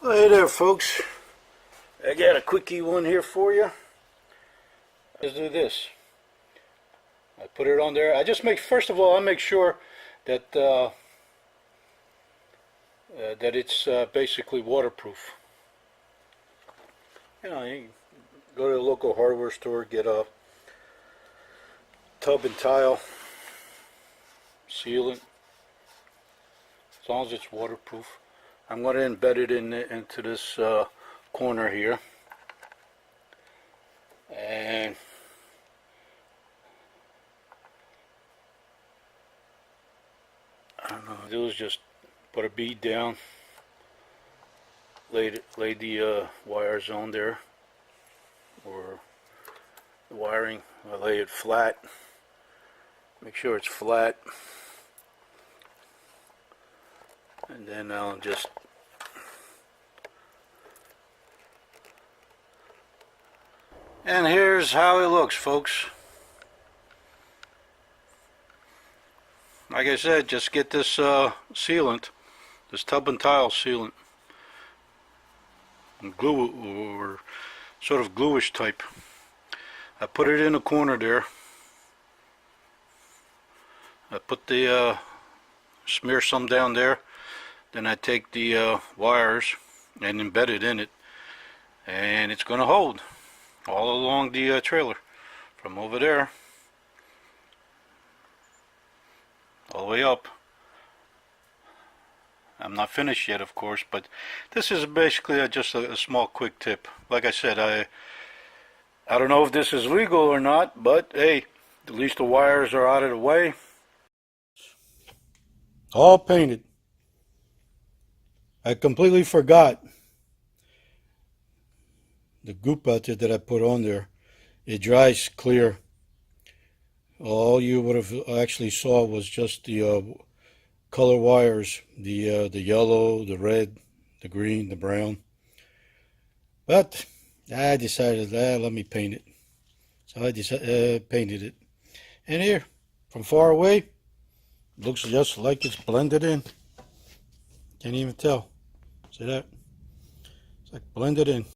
Oh, hey there, folks. I got a quickie one here for you. Let's do this. I put it on there. I just make, first of all, I make sure that that it's basically waterproof. You go to the local hardware store, get a tub and tile, seal it. As long as it's waterproof. I'm going to embed it into this corner here, and I don't know, do is just put a bead down, lay the wires on there, or the wiring. I lay it flat, make sure it's flat, and then I'll just and here's how it looks, folks. Like I said, just get this sealant, this tub and tile sealant, and glue it, or sort of gluish type. I put it in the corner there. I put the smear some down there. Then I take the wires and embed it in it, and it's going to hold all along the trailer, from over there all the way up. I'm not finished yet, of course, but this is basically just a small quick tip. Like I said, I don't know if this is legal or not, but hey, at least the wires are out of the way. All painted. I completely forgot the goop out there that I put on there. It dries clear. All you would have actually saw was just the color wires, the yellow, the red, the green, the brown. But I decided, let me paint it. So I painted it. And here, from far away, it looks just like it's blended in. Can't even tell. See that? It's like blended in.